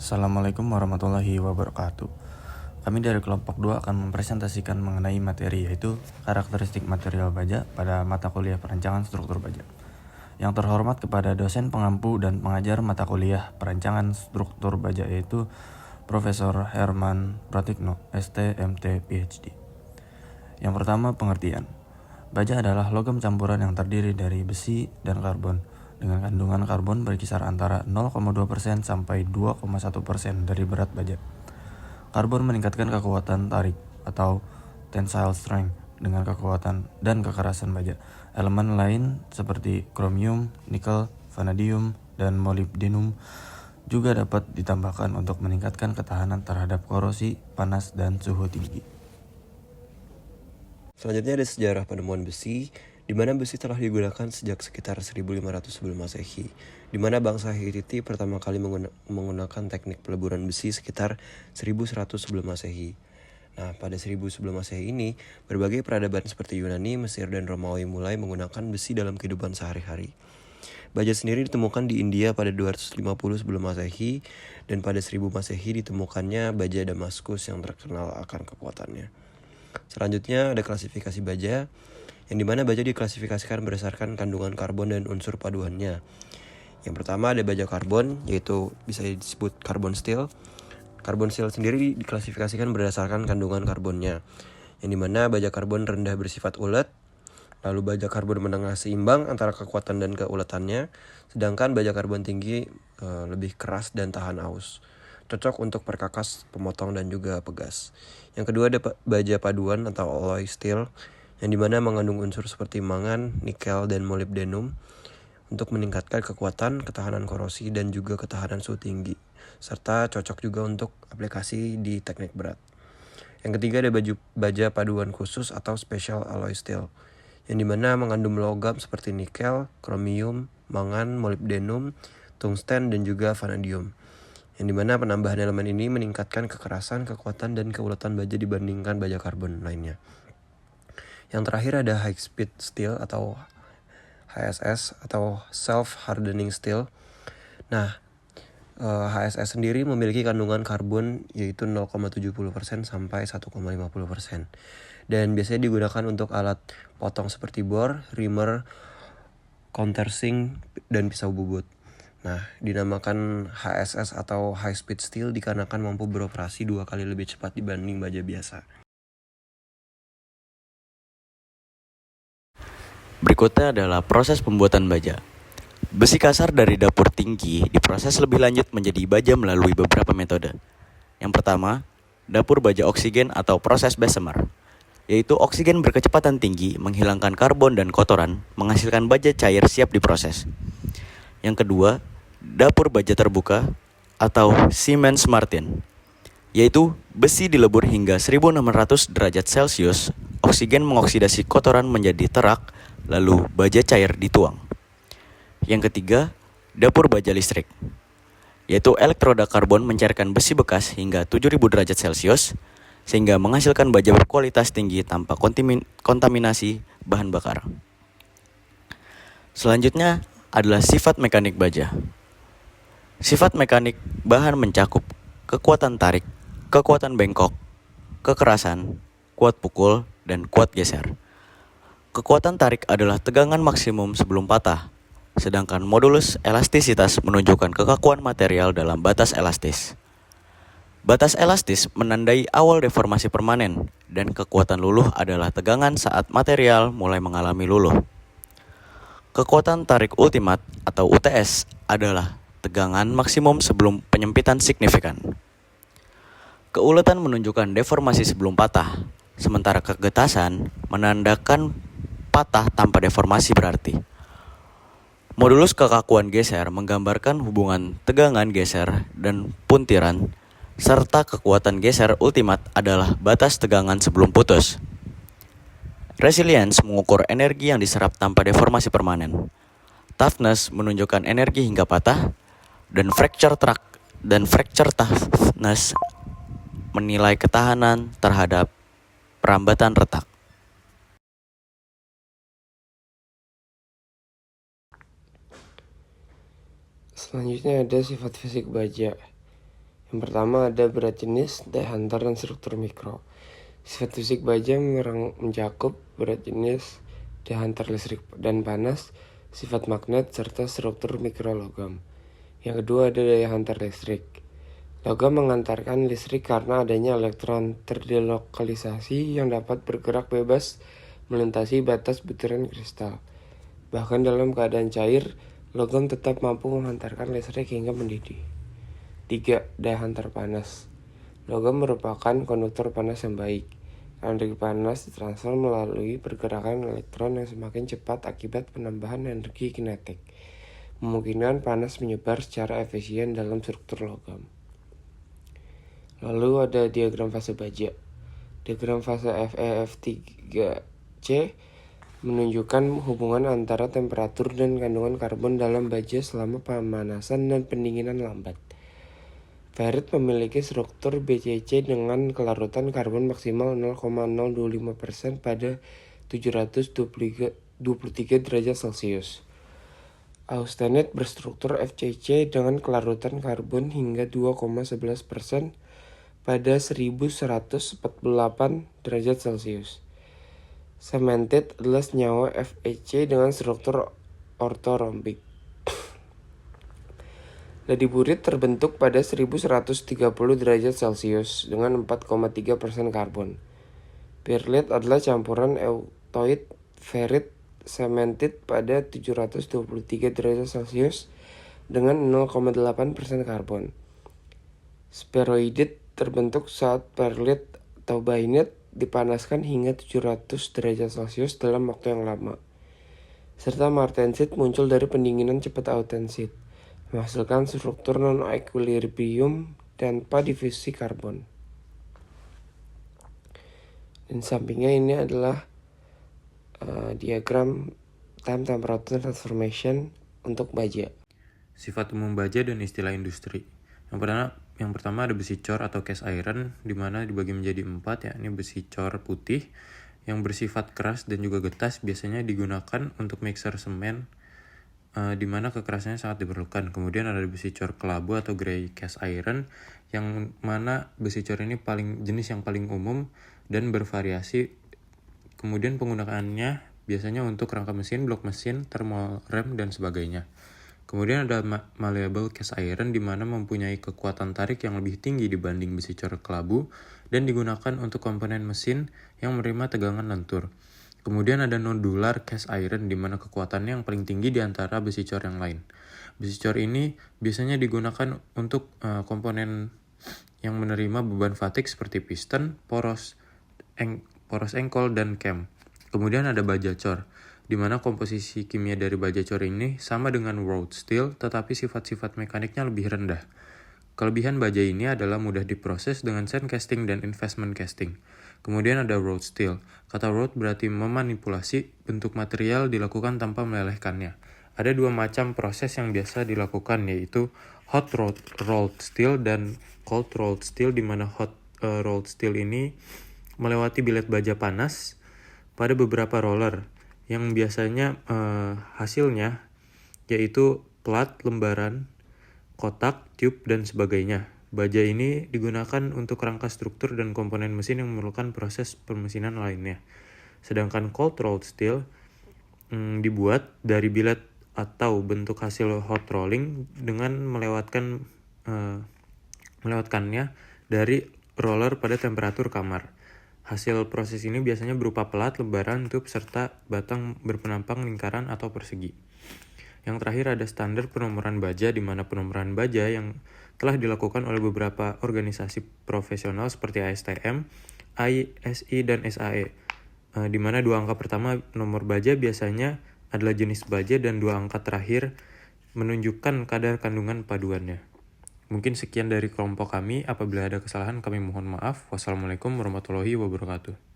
Assalamualaikum warahmatullahi wabarakatuh. Kami dari kelompok 2 akan mempresentasikan mengenai materi yaitu karakteristik material baja pada mata kuliah perancangan struktur baja. Yang terhormat kepada dosen pengampu dan pengajar mata kuliah perancangan struktur baja yaitu Profesor Herman Pratikno, ST, MT, PhD. Yang pertama, pengertian. Baja adalah logam campuran yang terdiri dari besi dan karbon, dengan kandungan karbon berkisar antara 0,2% sampai 2,1% dari berat baja. Karbon meningkatkan kekuatan tarik atau tensile strength dengan kekuatan dan kekerasan baja. Elemen lain seperti kromium, nikel, vanadium, dan molybdenum juga dapat ditambahkan untuk meningkatkan ketahanan terhadap korosi, panas, dan suhu tinggi. Selanjutnya ada sejarah penemuan besi, di mana besi telah digunakan sejak sekitar 1500 sebelum Masehi, di mana bangsa Hititti pertama kali menggunakan teknik peleburan besi sekitar 1100 sebelum Masehi. Nah, pada 1000 sebelum Masehi ini, berbagai peradaban seperti Yunani, Mesir, dan Romawi mulai menggunakan besi dalam kehidupan sehari-hari. Baja sendiri ditemukan di India pada 250 sebelum Masehi, dan pada 1000 Masehi ditemukannya baja Damaskus yang terkenal akan kekuatannya. Selanjutnya ada klasifikasi baja, yang dimana baja diklasifikasikan berdasarkan kandungan karbon dan unsur paduannya. Yang pertama ada baja karbon, yaitu bisa disebut carbon steel. Carbon steel sendiri diklasifikasikan berdasarkan kandungan karbonnya, yang dimana baja karbon rendah bersifat ulet, lalu baja karbon menengah seimbang antara kekuatan dan keuletannya, sedangkan baja karbon tinggi lebih keras dan tahan aus, cocok untuk perkakas, pemotong, dan juga pegas. Yang kedua ada baja paduan atau alloy steel, yang dimana mengandung unsur seperti mangan, nikel, dan molybdenum untuk meningkatkan kekuatan, ketahanan korosi, dan juga ketahanan suhu tinggi, serta cocok juga untuk aplikasi di teknik berat. Yang ketiga ada baja paduan khusus atau special alloy steel, yang dimana mengandung logam seperti nikel, kromium, mangan, molybdenum, tungsten, dan juga vanadium, yang dimana penambahan elemen ini meningkatkan kekerasan, kekuatan, dan keuletan baja dibandingkan baja karbon lainnya. Yang terakhir ada high speed steel atau HSS atau self hardening steel. Nah, HSS sendiri memiliki kandungan karbon yaitu 0,70% sampai 1,50%. Dan biasanya digunakan untuk alat potong seperti bor, reamer, countersink, dan pisau bubut. Nah, dinamakan HSS atau high speed steel dikarenakan mampu beroperasi 2 kali lebih cepat dibanding baja biasa. Berikutnya adalah proses pembuatan baja. Besi kasar dari dapur tinggi diproses lebih lanjut menjadi baja melalui beberapa metode. Yang pertama, dapur baja oksigen atau proses Bessemer, yaitu oksigen berkecepatan tinggi menghilangkan karbon dan kotoran, menghasilkan baja cair siap diproses. Yang kedua, dapur baja terbuka atau Siemens Martin, yaitu besi dilebur hingga 1600 derajat Celcius, oksigen mengoksidasi kotoran menjadi terak, lalu baja cair dituang. Yang ketiga, dapur baja listrik, yaitu elektroda karbon mencairkan besi bekas hingga 7000 derajat Celcius, sehingga menghasilkan baja berkualitas tinggi tanpa kontaminasi bahan bakar. Selanjutnya adalah sifat mekanik baja. Sifat mekanik bahan mencakup kekuatan tarik, kekuatan bengkok, kekerasan, kuat pukul, dan kuat geser. Kekuatan tarik adalah tegangan maksimum sebelum patah, sedangkan modulus elastisitas menunjukkan kekakuan material dalam batas elastis. Batas elastis menandai awal deformasi permanen, dan kekuatan luluh adalah tegangan saat material mulai mengalami luluh. Kekuatan tarik ultimat atau UTS adalah tegangan maksimum sebelum penyempitan signifikan. Keuletan menunjukkan deformasi sebelum patah, sementara kegetasan menandakan patah tanpa deformasi berarti. Modulus kekakuan geser menggambarkan hubungan tegangan geser dan puntiran, serta kekuatan geser ultimat adalah batas tegangan sebelum putus. Resilience mengukur energi yang diserap tanpa deformasi permanen. Toughness menunjukkan energi hingga patah, dan fracture toughness menilai ketahanan terhadap perambatan retak. Selanjutnya ada sifat fisik baja. Yang pertama ada berat jenis, daya hantar, dan struktur mikro. Sifat fisik baja mencakup berat jenis, daya hantar listrik dan panas, sifat magnet, serta struktur mikrologam. Yang kedua ada daya hantar listrik. Logam mengantarkan listrik karena adanya elektron terdelokalisasi yang dapat bergerak bebas melintasi batas butiran kristal. Bahkan dalam keadaan cair, logam tetap mampu menghantarkan listrik hingga mendidih. 3. Daya hantar panas. Logam merupakan konduktor panas yang baik. Energi panas ditransfer melalui pergerakan elektron yang semakin cepat akibat penambahan energi kinetik. Memungkinkan panas menyebar secara efisien dalam struktur logam. Lalu ada diagram fase baja. Diagram fase FeF3C menunjukkan hubungan antara temperatur dan kandungan karbon dalam baja selama pemanasan dan pendinginan lambat. Ferrit memiliki struktur BCC dengan kelarutan karbon maksimal 0,025% pada 723 derajat Celcius. Austenite berstruktur FCC dengan kelarutan karbon hingga 2,11% pada 1148 derajat Celcius. Cementite adalah senyawa FeC dengan struktur ortorombik. Ladipurit terbentuk pada 1130 derajat Celcius dengan 4,3% karbon. Perlite adalah campuran eutoid, ferrit, cementite pada 723 derajat Celcius dengan 0,8% karbon. Spheroidite terbentuk saat perlite atau bainite dipanaskan hingga 700 derajat Celcius dalam waktu yang lama. Serta martensite muncul dari pendinginan cepat autensite, menghasilkan struktur non-equilibrium tanpa divisi karbon. Dan sampingnya ini adalah diagram time temperature transformation untuk baja. Sifat umum baja dan istilah industri. Yang pertama ada besi cor atau cast iron, di mana dibagi menjadi 4, yakni besi cor putih yang bersifat keras dan juga getas, biasanya digunakan untuk mixer semen, di mana kekerasannya sangat diperlukan. Kemudian ada besi cor kelabu atau grey cast iron, yang mana besi cor ini jenis yang paling umum dan bervariasi. Kemudian penggunaannya biasanya untuk rangka mesin, blok mesin, thermal rem, dan sebagainya. Kemudian ada malleable cast iron, di mana mempunyai kekuatan tarik yang lebih tinggi dibanding besi cor kelabu dan digunakan untuk komponen mesin yang menerima tegangan lentur. Kemudian ada nodular cast iron, di mana kekuatannya yang paling tinggi di antara besi cor yang lain. Besi cor ini biasanya digunakan untuk komponen yang menerima beban fatigue seperti piston, poros engkol, dan cam. Kemudian ada baja cor, di mana komposisi kimia dari baja cor ini sama dengan wrought steel, tetapi sifat-sifat mekaniknya lebih rendah. Kelebihan baja ini adalah mudah diproses dengan sand casting dan investment casting. Kemudian ada wrought steel. Kata wrought berarti memanipulasi, bentuk material dilakukan tanpa melelehkannya. Ada 2 macam proses yang biasa dilakukan, yaitu hot rolled steel dan cold rolled steel, di mana hot rolled steel ini melewati bilet baja panas pada beberapa roller, yang biasanya hasilnya yaitu plat, lembaran, kotak, tube, dan sebagainya. Baja ini digunakan untuk rangka struktur dan komponen mesin yang memerlukan proses permesinan lainnya. Sedangkan cold rolled steel dibuat dari bilet atau bentuk hasil hot rolling dengan melewatkannya dari roller pada temperatur kamar. Hasil proses ini biasanya berupa pelat, lembaran, tube, serta batang berpenampang lingkaran atau persegi. Yang terakhir ada standar penomoran baja, di mana penomoran baja yang telah dilakukan oleh beberapa organisasi profesional seperti ASTM, ISI, dan SAE, di mana 2 angka pertama nomor baja biasanya adalah jenis baja dan 2 angka terakhir menunjukkan kadar kandungan paduannya. Mungkin sekian dari kelompok kami. Apabila ada kesalahan kami mohon maaf. Wassalamualaikum warahmatullahi wabarakatuh.